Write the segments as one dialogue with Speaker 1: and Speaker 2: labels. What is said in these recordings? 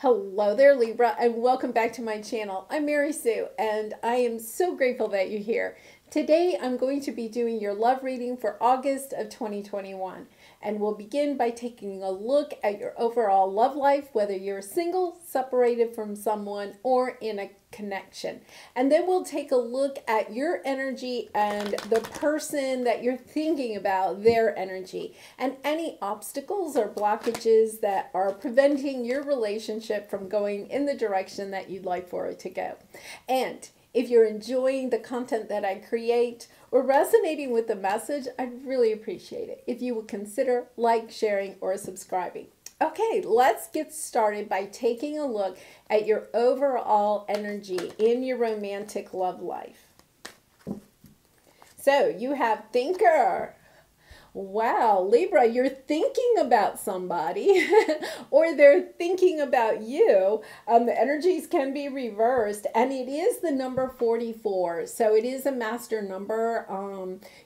Speaker 1: Hello there, Libra, and welcome back to my channel. I'm Mary Sue, and I am so grateful that you're here. Today, I'm going to be doing your love reading for August of 2021, and we'll begin by taking a look at your overall love life, whether you're single, separated from someone, or in a connection. And then we'll take a look at your energy and the person that you're thinking about, their energy, and any obstacles or blockages that are preventing your relationship from going in the direction that you'd like for it to go. And if you're enjoying the content that I create or resonating with the message, I'd really appreciate it if you would consider sharing, or subscribing. Okay, let's get started by taking a look at your overall energy in your romantic love life. So you have Thinker. Wow, Libra, you're thinking about somebody or they're thinking about you. The energies can be reversed, and it is the number 44. So it is a master number.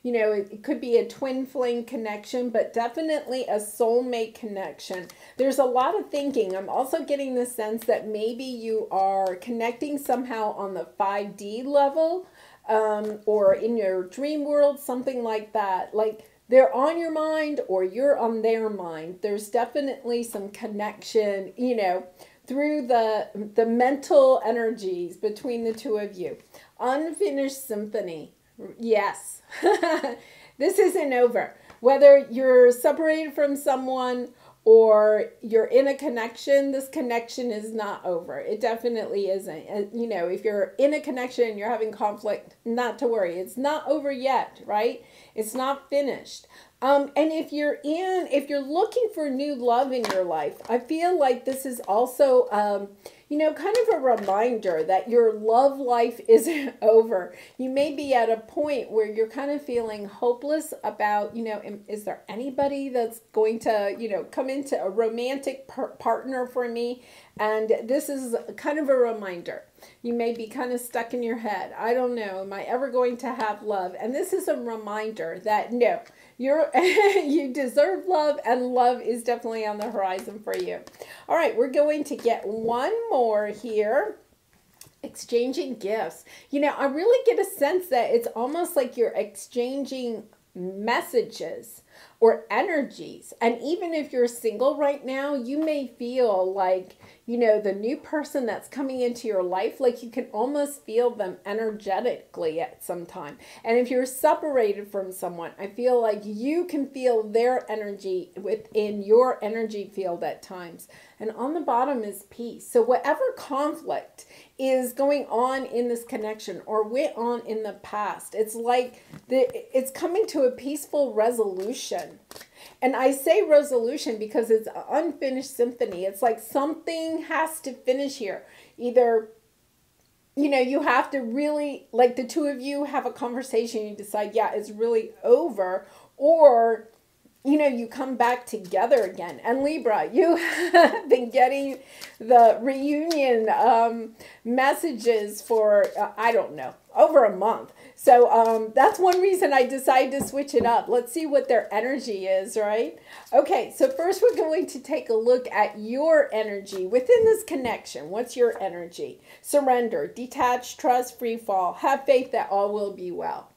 Speaker 1: It could be a twin flame connection, but definitely a soulmate connection. There's a lot of thinking. I'm also getting the sense that maybe you are connecting somehow on the 5D level, or in your dream world, something like that. Like, they're on your mind or you're on their mind. There's definitely some connection, through the mental energies between the two of you. Unfinished symphony. Yes. This isn't over. Whether you're separated from someone or you're in a connection, this connection is not over. It definitely isn't. If you're in a connection and you're having conflict, not to worry. It's not over yet, right? It's not finished. And if you're looking for new love in your life, I feel like this is also, kind of a reminder that your love life isn't over. You may be at a point where you're kind of feeling hopeless about, is there anybody that's going to, come into a romantic partner for me? And this is kind of a reminder. You may be kind of stuck in your head. I don't know. Am I ever going to have love? And this is a reminder that no, you deserve love, and love is definitely on the horizon for you. All right, we're going to get one more here. Exchanging gifts. I really get a sense that it's almost like you're exchanging messages or energies. And even if you're single right now, you may feel like, the new person that's coming into your life, like you can almost feel them energetically at some time. And if you're separated from someone, I feel like you can feel their energy within your energy field at times. And on the bottom is peace. So whatever conflict is going on in this connection or went on in the past, it's like it's coming to a peaceful resolution. And I say resolution because it's an unfinished symphony. It's like something has to finish here. Either, you have to really, like the two of you have a conversation, you decide, yeah, it's really over, or you come back together again. And Libra, you have been getting the reunion messages for, I don't know, over a month. So that's one reason I decided to switch it up. Let's see what their energy is, right? Okay, so first we're going to take a look at your energy within this connection. What's your energy? Surrender, detach, trust, free fall, have faith that all will be well.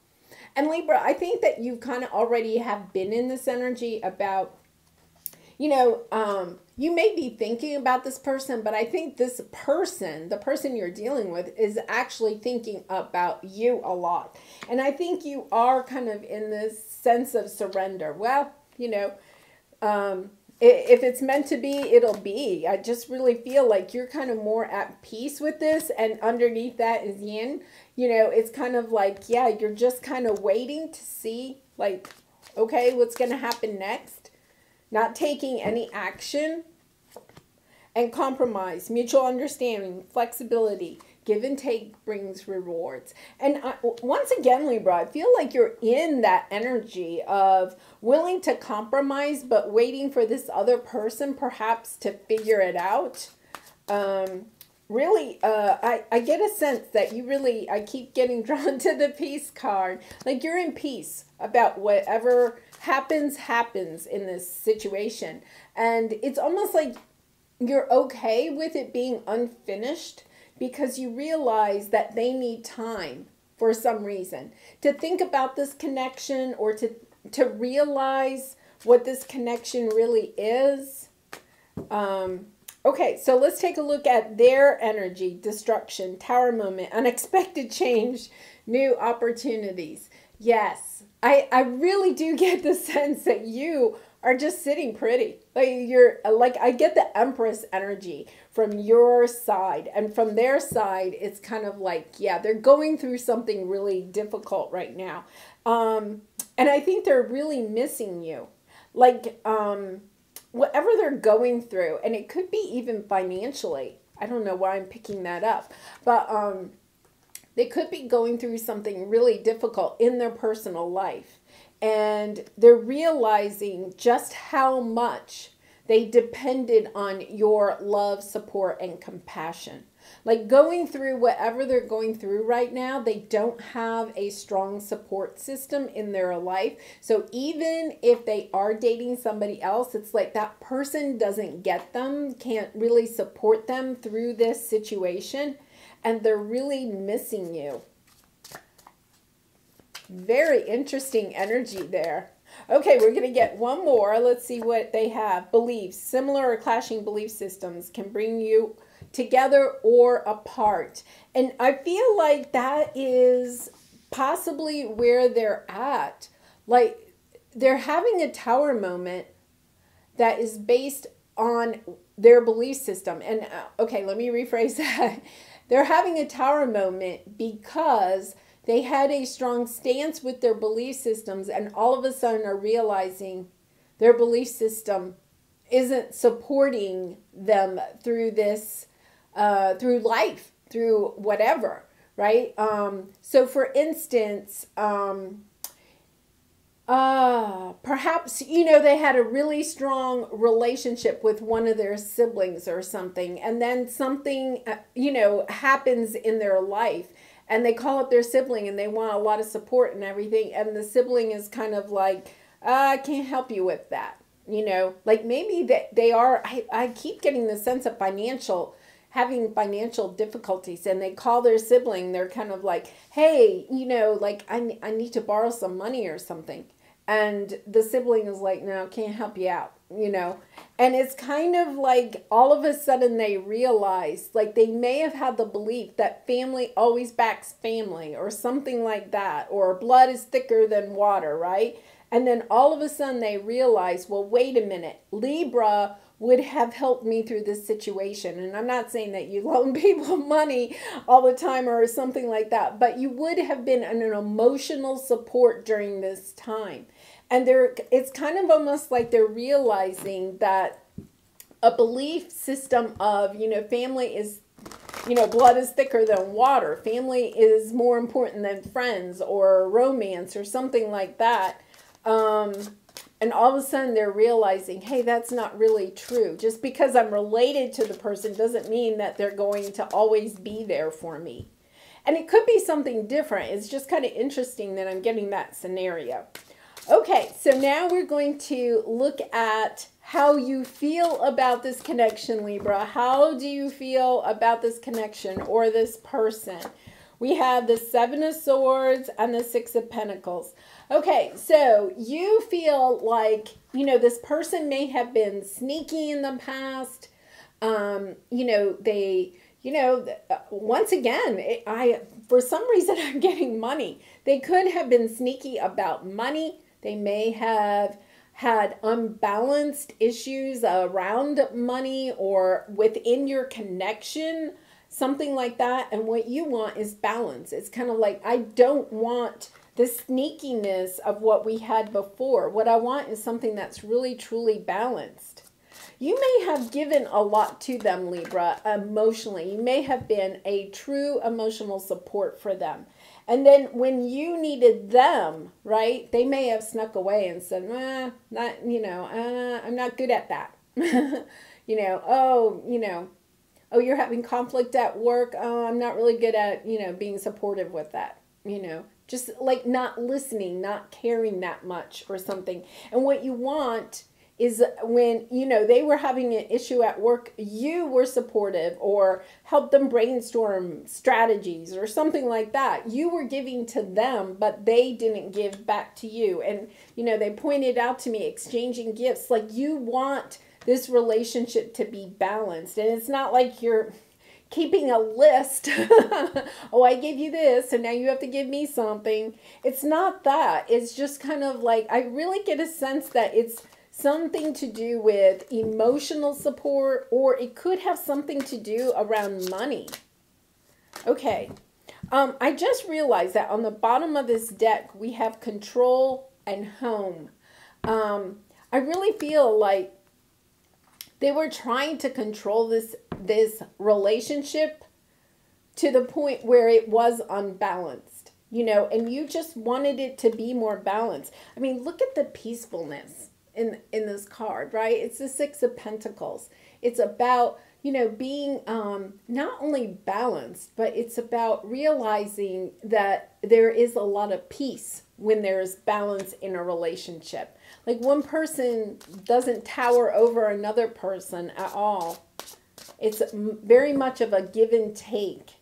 Speaker 1: And Libra, I think that you kind of already have been in this energy about, you may be thinking about this person, but I think this person, the person you're dealing with, is actually thinking about you a lot. And I think you are kind of in this sense of surrender. Well, if it's meant to be, it'll be. I just really feel like you're kind of more at peace with this, and underneath that is yin. It's kind of like, yeah, you're just kind of waiting to see, like, okay, what's going to happen next? Not taking any action. And compromise, mutual understanding, flexibility, give and take brings rewards. And once again, Libra, I feel like you're in that energy of willing to compromise, but waiting for this other person perhaps to figure it out. Really, I get a sense that you really, I keep getting drawn to the peace card. Like you're in peace about whatever happens in this situation. And it's almost like you're okay with it being unfinished because you realize that they need time for some reason to think about this connection, or to realize what this connection really is. Okay, so let's take a look at their energy: destruction, tower moment, unexpected change, new opportunities. Yes, I really do get the sense that you are just sitting pretty. Like you're like, I get the Empress energy from your side, and from their side it's kind of like, yeah, they're going through something really difficult right now. And I think they're really missing you. Like whatever they're going through, and it could be even financially. I don't know why I'm picking that up, but they could be going through something really difficult in their personal life, and they're realizing just how much they depended on your love, support, and compassion. Like going through whatever they're going through right now, they don't have a strong support system in their life. So even if they are dating somebody else, it's like that person doesn't get them, can't really support them through this situation, and they're really missing you. Very interesting energy there. Okay, we're going to get one more. Let's see what they have. Beliefs. Similar or clashing belief systems can bring you together or apart. And I feel like that is possibly where they're at. Like they're having a tower moment that is based on their belief system. And okay, let me rephrase that. They're having a tower moment because they had a strong stance with their belief systems, and all of a sudden are realizing their belief system isn't supporting them through this, through life, through whatever, right? So for instance, perhaps, they had a really strong relationship with one of their siblings or something, and then something, happens in their life, and they call up their sibling and they want a lot of support and everything, and the sibling is kind of like, I can't help you with that. Like maybe that they are, I keep getting the sense of having financial difficulties, and they call their sibling, they're kind of like, hey, like I need to borrow some money or something. And the sibling is like, no, can't help you out, And it's kind of like all of a sudden they realize, like they may have had the belief that family always backs family or something like that, or blood is thicker than water, right? And then all of a sudden they realize, well, wait a minute, Libra would have helped me through this situation. And I'm not saying that you loan people money all the time or something like that, but you would have been an emotional support during this time. And it's kind of almost like they're realizing that a belief system of, family is, blood is thicker than water. Family is more important than friends or romance or something like that. And all of a sudden they're realizing, hey, that's not really true. Just because I'm related to the person doesn't mean that they're going to always be there for me. And it could be something different. It's just kind of interesting that I'm getting that scenario. Okay, so now we're going to look at how you feel about this connection, Libra. How do you feel about this connection or this person? We have the Seven of Swords and the Six of Pentacles. Okay, so you feel like, this person may have been sneaky in the past. Once again, for some reason, I'm getting money. They could have been sneaky about money. They may have had unbalanced issues around money or within your connection, something like that. And what you want is balance. It's kind of like, I don't want the sneakiness of what we had before. What I want is something that's really, truly balanced. You may have given a lot to them, Libra, emotionally. You may have been a true emotional support for them. And then when you needed them, right, they may have snuck away and said, I'm not good at that. Oh, you're having conflict at work. Oh, I'm not really good at, being supportive with that, just like not listening, not caring that much or something. And what you want is when, you know, they were having an issue at work, you were supportive or helped them brainstorm strategies or something like that. You were giving to them, but they didn't give back to you. And, you know, they pointed out to me exchanging gifts. Like, you want this relationship to be balanced. And it's not like you're keeping a list. Oh, I gave you this, so now you have to give me something. It's not that. It's just kind of like, I really get a sense that it's something to do with emotional support, or it could have something to do around money. Okay. I just realized that on the bottom of this deck, we have control and home. I really feel like they were trying to control this relationship to the point where it was unbalanced, you know, and you just wanted it to be more balanced. I mean, look at the peacefulness in this card, right? It's the Six of Pentacles. It's about, you know, being not only balanced, but it's about realizing that there is a lot of peace when there's balance in a relationship. Like, one person doesn't tower over another person at all. It's very much of a give and take.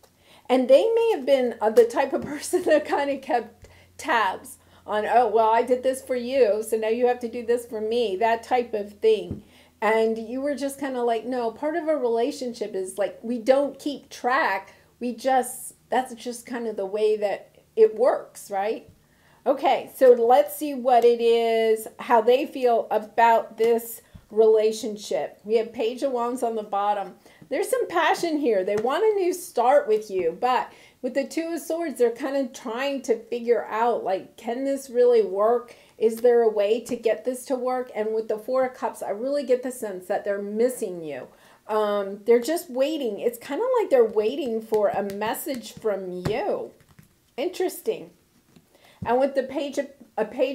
Speaker 1: And they may have been the type of person that kind of kept tabs on, oh, well, I did this for you, so now you have to do this for me, that type of thing. And you were just kind of like, no, part of a relationship is like, we don't keep track. That's just kind of the way that it works, right? Okay, so let's see what it is, how they feel about this relationship. We have Page of Wands on the bottom. There's some passion here. They want a new start with you, but with the Two of Swords, they're kind of trying to figure out, like, can this really work? Is there a way to get this to work? And with the Four of Cups, I really get the sense that they're missing you. They're just waiting. It's kind of like they're waiting for a message from you. Interesting. And with the Page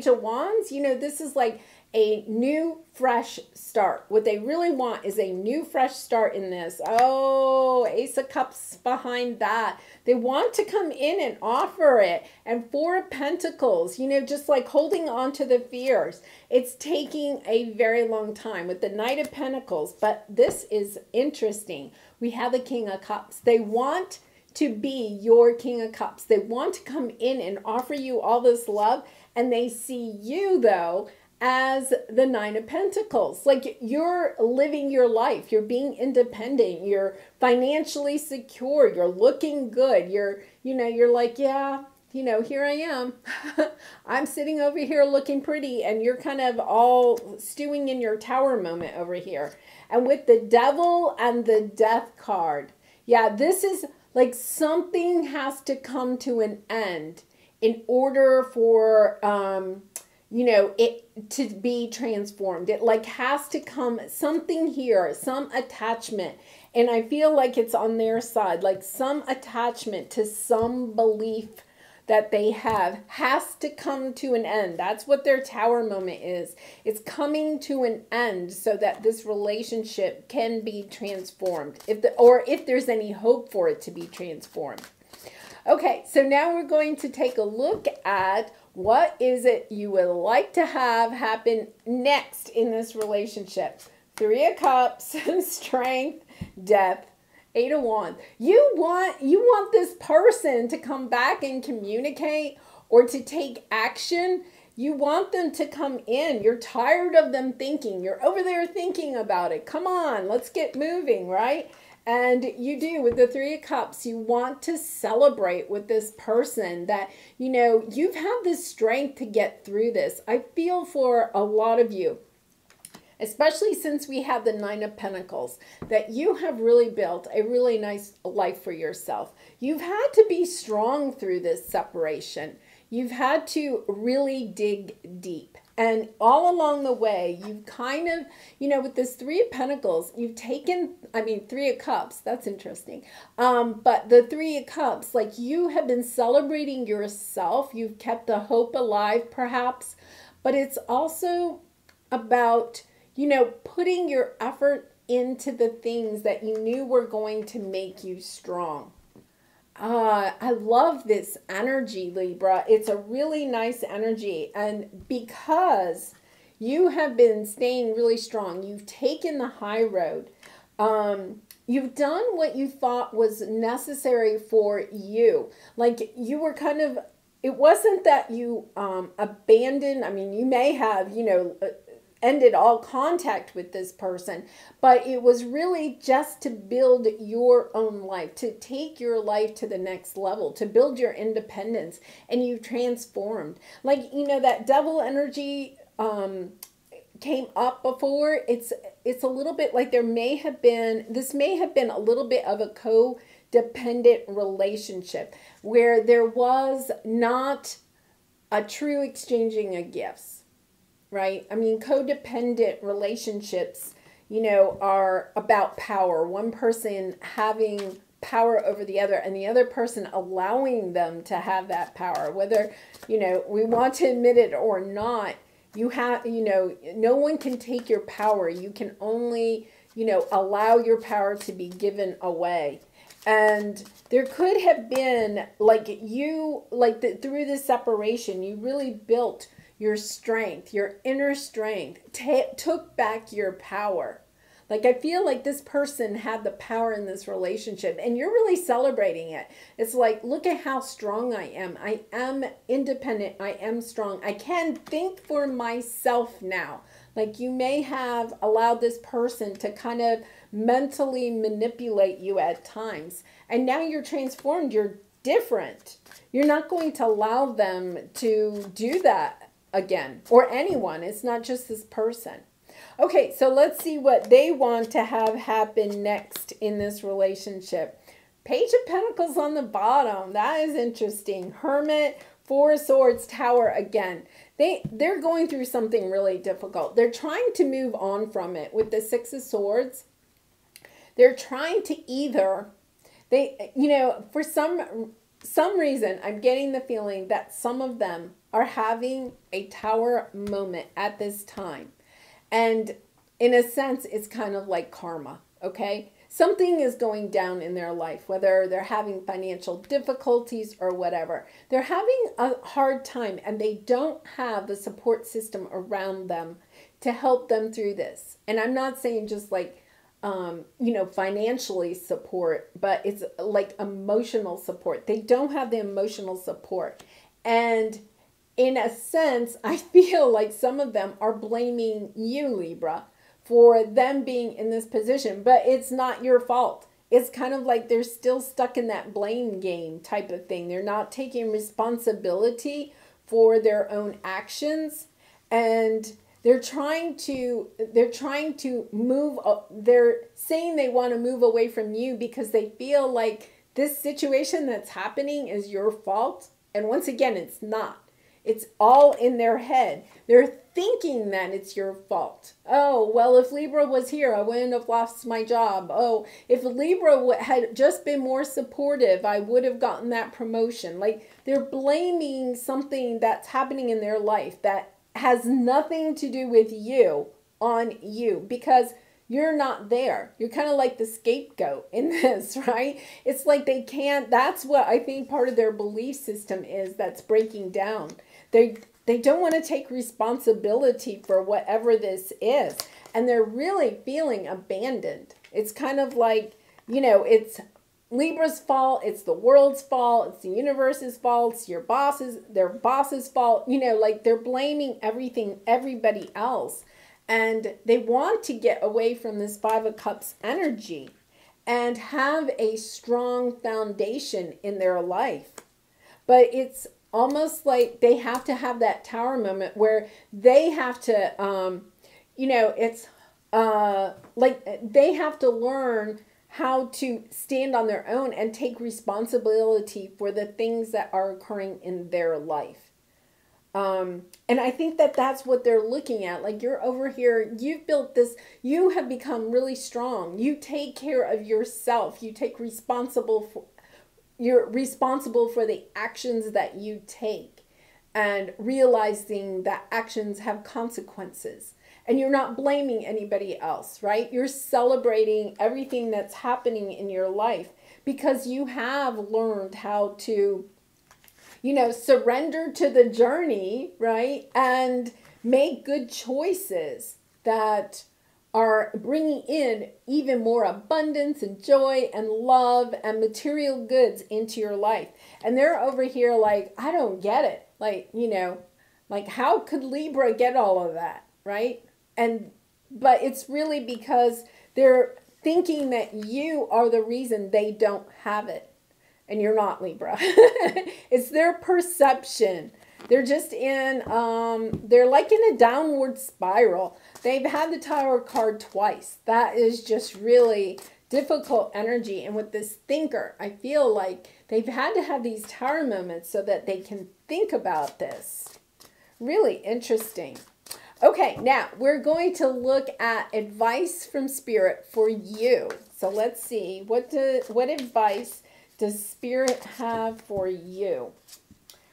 Speaker 1: of Wands, you know, this is like a new, fresh start. What they really want is a new, fresh start in this. Oh, Ace of Cups behind that. They want to come in and offer it. And Four of Pentacles, you know, just like holding on to the fears. It's taking a very long time with the Knight of Pentacles. But this is interesting. We have the King of Cups. They want to be your King of Cups. They want to come in and offer you all this love. And they see you, though, as the Nine of Pentacles. Like, you're living your life. You're being independent. You're financially secure. You're looking good. You're like, yeah, you know, here I am. I'm sitting over here looking pretty, and you're kind of all stewing in your tower moment over here. And with the Devil and the Death card, yeah, this is like something has to come to an end in order for, you know, it to be transformed. It like has to come something here, some attachment. And I feel like it's on their side, like some attachment to some belief that they have has to come to an end. That's what their tower moment is. It's coming to an end so that this relationship can be transformed, if there's any hope for it to be transformed. Okay, so now we're going to take a look at what is it you would like to have happen next in this relationship. Three of Cups, Strength, Death, Eight of Wands. You want this person to come back and communicate or to take action. You want them to come in. You're tired of them thinking. You're over there thinking about it. Come on, let's get moving, right? And you do with the Three of Cups. You want to celebrate with this person that, you know, you've had the strength to get through this. I feel for a lot of you, especially since we have the Nine of Pentacles, that you have really built a really nice life for yourself. You've had to be strong through this separation. You've had to really dig deep. And all along the way, you've kind of, you know, with this Three of Pentacles, you've taken, Three of Cups, that's interesting. But the Three of Cups, like, you have been celebrating yourself. You've kept the hope alive, perhaps. But it's also about, you know, putting your effort into the things that you knew were going to make you strong. I love this energy, Libra. It's a really nice energy. And because You have been staying really strong. You've taken the high road. You've done what you thought was necessary for you. Like you were kind of, it wasn't that you abandoned, I mean, you may have, ended all contact with this person, but it was really just to build your own life, to take your life to the next level, to build your independence, and you transformed. Like, that devil energy came up before. It's a little bit like this may have been a little bit of a codependent relationship where there was not a true exchanging of gifts. Right? I mean, codependent relationships, are about power. One person having power over the other and the other person allowing them to have that power. Whether, we want to admit it or not, no one can take your power. You can only, allow your power to be given away. And there could have been, through this separation, you really built your strength, your inner strength, took back your power. Like, I feel like this person had the power in this relationship and you're really celebrating it. It's like, look at how strong I am. I am independent. I am strong. I can think for myself now. Like, you may have allowed this person to kind of mentally manipulate you at times. And now you're transformed. You're different. You're not going to allow them to do that again, or anyone. It's not just this person. Okay, so let's see what they want to have happen next in this relationship. Page of Pentacles on the bottom. That is interesting. Hermit, Four of Swords, Tower again. They're going through something really difficult. They're trying to move on from it with the Six of Swords. They're trying to either, for some reason, I'm getting the feeling that some of them are having a tower moment at this time. And in a sense, it's kind of like karma, okay? Something is going down in their life, whether they're having financial difficulties or whatever. They're having a hard time and they don't have the support system around them to help them through this. And I'm not saying just like, financially support, but it's like emotional support. They don't have the emotional support. And in a sense, I feel like some of them are blaming you, Libra, for them being in this position, but it's not your fault. It's kind of like they're still stuck in that blame game type of thing. They're not taking responsibility for their own actions, and they're trying to move, they're saying they want to move away from you because they feel like this situation that's happening is your fault. And once again, it's not. It's all in their head. They're thinking that it's your fault. Oh, well, if Libra was here, I wouldn't have lost my job. Oh, if Libra had just been more supportive, I would have gotten that promotion. Like, they're blaming something that's happening in their life that has nothing to do with you on you because you're not there. You're kind of like the scapegoat in this, right? It's like they can't, that's what I think part of their belief system is that's breaking down. They don't want to take responsibility for whatever this is. And they're really feeling abandoned. It's kind of like, it's Libra's fault, it's the world's fault, it's the universe's fault, it's their boss's fault. Like they're blaming everybody else. And they want to get away from this Five of Cups energy and have a strong foundation in their life. But it's almost like they have to have that tower moment where they have to, it's like they have to learn how to stand on their own and take responsibility for the things that are occurring in their life. And I think that that's what they're looking at. Like, you're over here, you've built this, you have become really strong. You take care of yourself. You take you're responsible for the actions that you take, and realizing that actions have consequences. And you're not blaming anybody else, right? You're celebrating everything that's happening in your life because you have learned how to, surrender to the journey, right? And make good choices that are bringing in even more abundance and joy and love and material goods into your life. And they're over here like, I don't get it. Like, like how could Libra get all of that, right? But it's really because they're thinking that you are the reason they don't have it. And you're not, Libra. It's their perception. They're just they're like in a downward spiral. They've had the Tower card twice. That is just really difficult energy. And with this thinker, I feel like they've had to have these Tower moments so that they can think about this. Really interesting. Okay, now we're going to look at advice from Spirit for you. So let's see, what advice does Spirit have for you?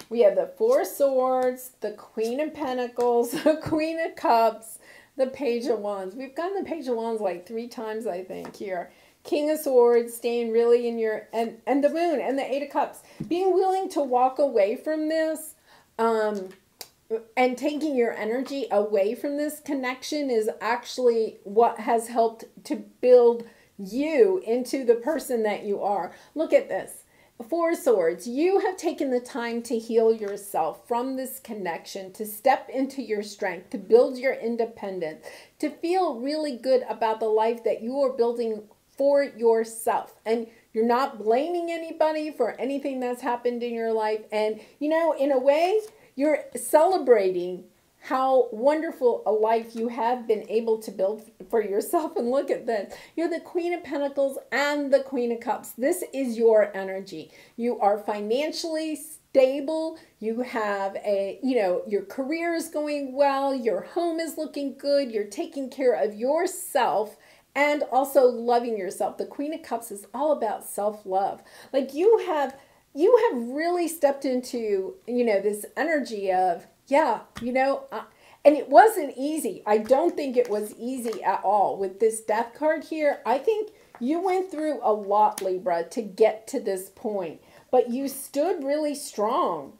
Speaker 1: We have the Four of Swords, the Queen of Pentacles, the Queen of Cups, the Page of Wands. We've gotten the Page of Wands like 3 times, I think, here. King of Swords, staying really in your, and the Moon, and the Eight of Cups. Being willing to walk away from this, and taking your energy away from this connection is actually what has helped to build you into the person that you are. Look at this. Four of Swords. You have taken the time to heal yourself from this connection, to step into your strength, to build your independence, to feel really good about the life that you are building for yourself. And you're not blaming anybody for anything that's happened in your life. And, in a way, you're celebrating how wonderful a life you have been able to build for yourself. And look at this. You're the Queen of Pentacles and the Queen of Cups. This is your energy. You are financially stable. You have your career is going well. Your home is looking good. You're taking care of yourself and also loving yourself. The Queen of Cups is all about self-love. Like you have really stepped into, this energy of, and it wasn't easy. I don't think it was easy at all with this Death card here. I think you went through a lot, Libra, to get to this point, but you stood really strong.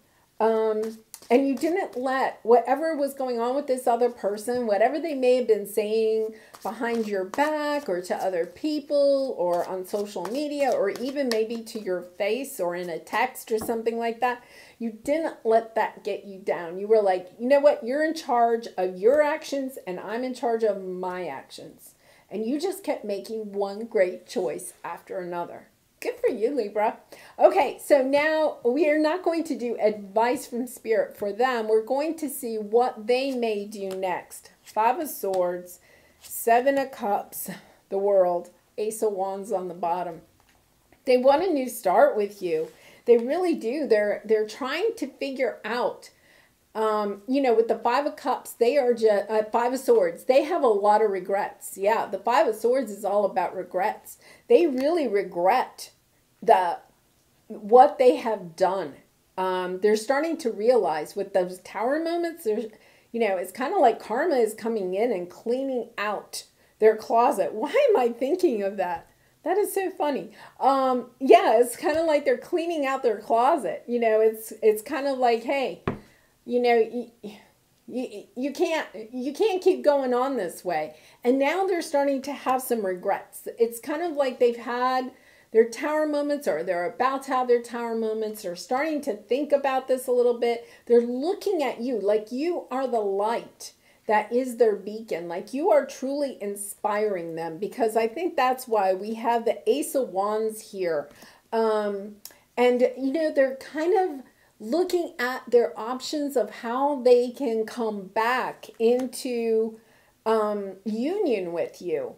Speaker 1: And you didn't let whatever was going on with this other person, whatever they may have been saying behind your back or to other people or on social media or even maybe to your face or in a text or something like that, you didn't let that get you down. You were like, you know what? You're in charge of your actions and I'm in charge of my actions. And you just kept making one great choice after another. Good for you, Libra. Okay, so now we are not going to do advice from Spirit for them. We're going to see what they may do next. Five of Swords, Seven of Cups, the World, Ace of Wands on the bottom. They want a new start with you. They really do. They're trying to figure out, with the Five of Cups, they are just, Five of Swords, they have a lot of regrets. Yeah, the Five of Swords is all about regrets. They really regret what they have done. They're starting to realize with those Tower moments, there's, it's kind of like karma is coming in and cleaning out their closet. Why am I thinking of that? That is so funny. Yeah, it's kind of like they're cleaning out their closet. It's kind of like, hey, you can't keep going on this way. And now they're starting to have some regrets. It's kind of like they've had their Tower moments or they're about to have their Tower moments. They're starting to think about this a little bit. They're looking at you like you are the light that is their beacon. Like you are truly inspiring them, because I think that's why we have the Ace of Wands here. And, they're kind of looking at their options of how they can come back into union with you.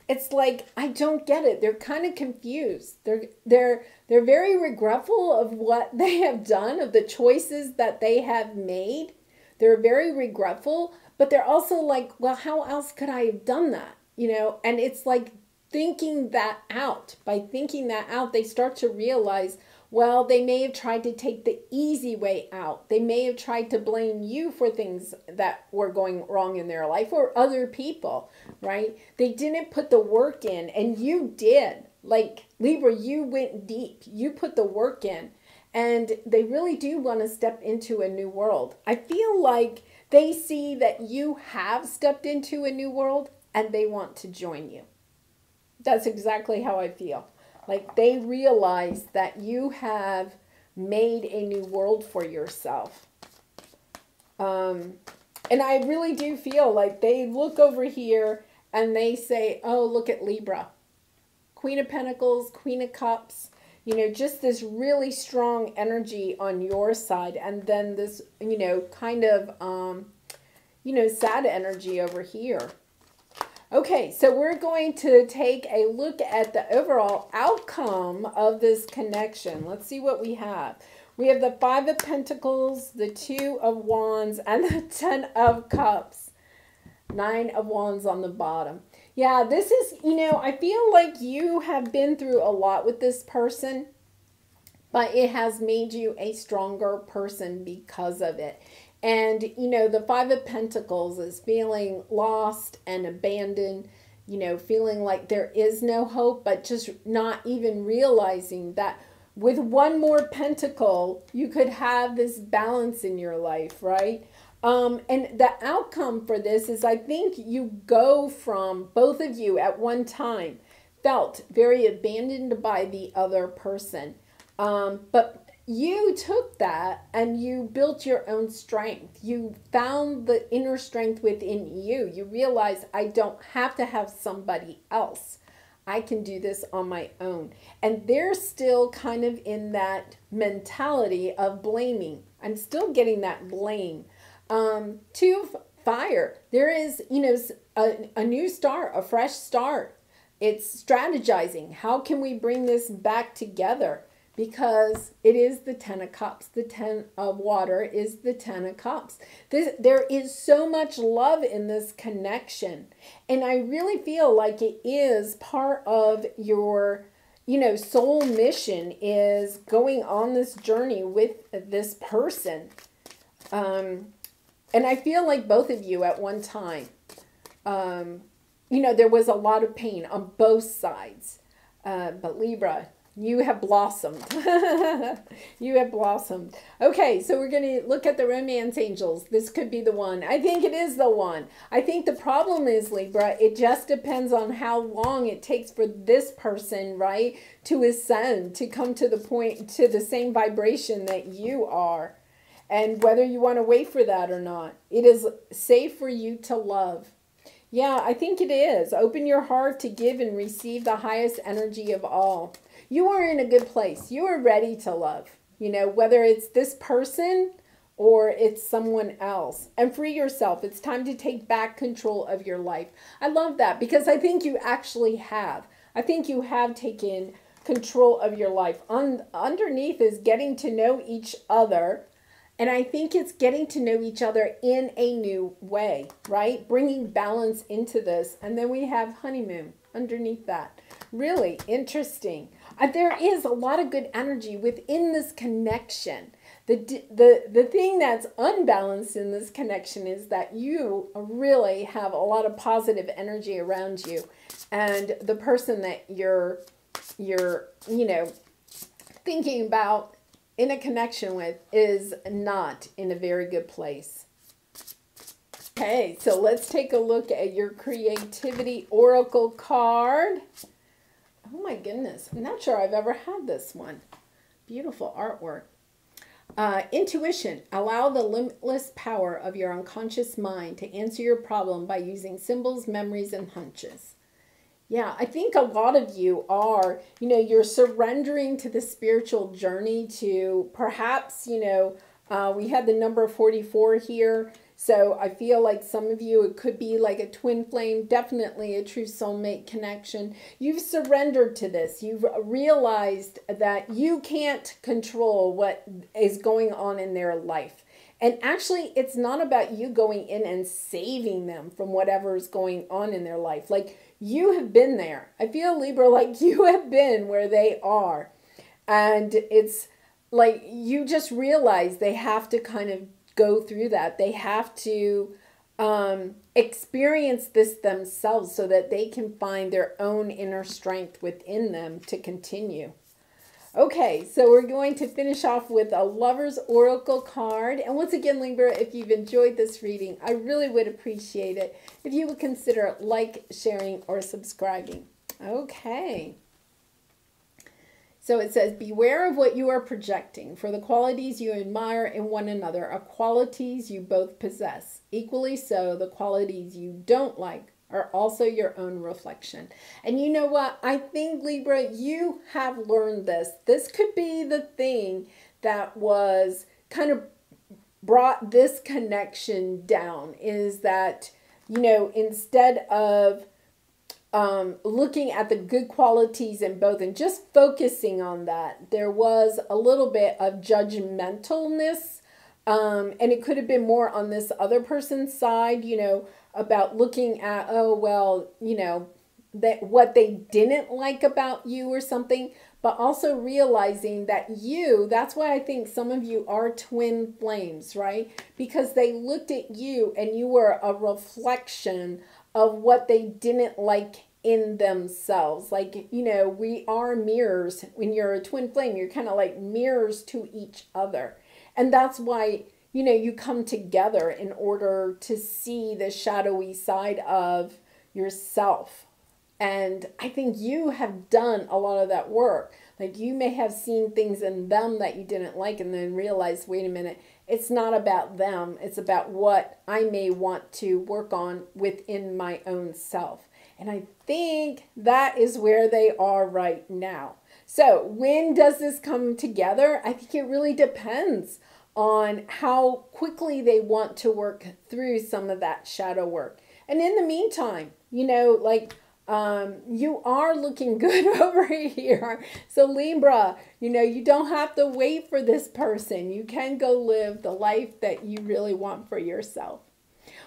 Speaker 1: It's like, I don't get it. They're kind of confused. They're very regretful of what they have done, of the choices that they have made. They're very regretful, but they're also like, well, how else could I have done that? And it's like thinking that out. By thinking that out, they start to realize, well, they may have tried to take the easy way out. They may have tried to blame you for things that were going wrong in their life or other people, right? They didn't put the work in, and you did. Like, Libra, you went deep. You put the work in, and they really do want to step into a new world. I feel like They see that you have stepped into a new world and they want to join you. That's exactly how I feel. Like they realize that you have made a new world for yourself. And I really do feel like they look over here and they say, oh, look at Libra. Queen of Pentacles, Queen of Cups, you know, just this really strong energy on your side. And then this, you know, kind of, you know, sad energy over here. Okay, so we're going to take a look at the overall outcome of this connection. Let's see what we have. We have the Five of Pentacles, the Two of Wands, and the Ten of Cups. Nine of Wands on the bottom. Yeah, this is, you know, I feel like you have been through a lot with this person, but it has made you a stronger person because of it. And, you know, the Five of Pentacles is feeling lost and abandoned, you know, feeling like there is no hope, but just not even realizing that with one more pentacle, you could have this balance in your life, right? And the outcome for this is, I think you go from, both of you at one time felt very abandoned by the other person. But you took that and you built your own strength. You found the inner strength within you. You realize, I don't have to have somebody else. I can do this on my own. And they're still kind of in that mentality of blaming. I'm still getting that blame. Two of Fire. There is, you know, a new start, a fresh start. It's strategizing. How can we bring this back together? Because it is the Ten of Cups. The Ten of Water is the Ten of Cups. There is so much love in this connection. And I really feel like it is part of your, you know, soul mission is going on this journey with this person. And I feel like both of you at one time, you know, there was a lot of pain on both sides. But Libra, you have blossomed. You have blossomed. Okay, so we're going to look at the romance angels. This could be the one. I think it is the one. I think the problem is, Libra, it just depends on how long it takes for this person, right, to ascend, to come to the point, to the same vibration that you are. And whether you want to wait for that or not. It is safe for you to love. Yeah, I think it is. Open your heart to give and receive the highest energy of all. You are in a good place. You are ready to love. You know, whether it's this person or it's someone else. And free yourself. It's time to take back control of your life. I love that because I think you actually have. I think you have taken control of your life. Underneath is getting to know each other. And I think it's getting to know each other in a new way, right? Bringing balance into this. And then we have honeymoon underneath that. Really interesting. There is a lot of good energy within this connection. The thing that's unbalanced in this connection is that you really have a lot of positive energy around you. And the person that you're you know, thinking about in a connection with is not in a very good place. Okay, so let's take a look at your creativity oracle card. Oh my goodness, I'm not sure I've ever had this one. Beautiful artwork. Intuition. Allow the limitless power of your unconscious mind to answer your problem by using symbols, memories, and hunches. Yeah, I think a lot of you are, you know, you're surrendering to the spiritual journey to perhaps, you know, we had the number 44 here. So I feel like some of you, it could be like a twin flame, definitely a true soulmate connection. You've surrendered to this. You've realized that you can't control what is going on in their life. And actually, it's not about you going in and saving them from whatever is going on in their life. Like, you have been there. I feel, Libra, like you have been where they are. And it's like you just realize they have to kind of go through that. They have to experience this themselves so that they can find their own inner strength within them to continue. Okay, so we're going to finish off with a Lover's Oracle card. And once again, Libra, if you've enjoyed this reading, I really would appreciate it if you would consider like, sharing, or subscribing. Okay. So it says, beware of what you are projecting, for the qualities you admire in one another are qualities you both possess. Equally so, the qualities you don't like are also your own reflection. And you know what? I think, Libra, you have learned this. This could be the thing that was kind of brought this connection down, is that, you know, instead of looking at the good qualities in both and just focusing on that, there was a little bit of judgmentalness. And it could have been more on this other person's side, you know, about looking at, oh, well, you know, that what they didn't like about you or something, but also realizing that that's why I think some of you are twin flames, right? Because they looked at you and you were a reflection of what they didn't like in themselves. Like, you know, we are mirrors. When you're a twin flame, you're kind of like mirrors to each other. And that's why, you know, you come together in order to see the shadowy side of yourself. And I think you have done a lot of that work. Like, you may have seen things in them that you didn't like and then realized, wait a minute, it's not about them. It's about what I may want to work on within my own self. And I think that is where they are right now. So when does this come together? I think it really depends on how quickly they want to work through some of that shadow work. And in the meantime, you know, like, you are looking good over here. So Libra, you know, you don't have to wait for this person. You can go live the life that you really want for yourself.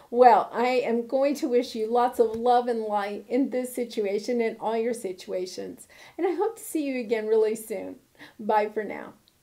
Speaker 1: Well, I am going to wish you lots of love and light in this situation and all your situations. And I hope to see you again really soon. Bye for now.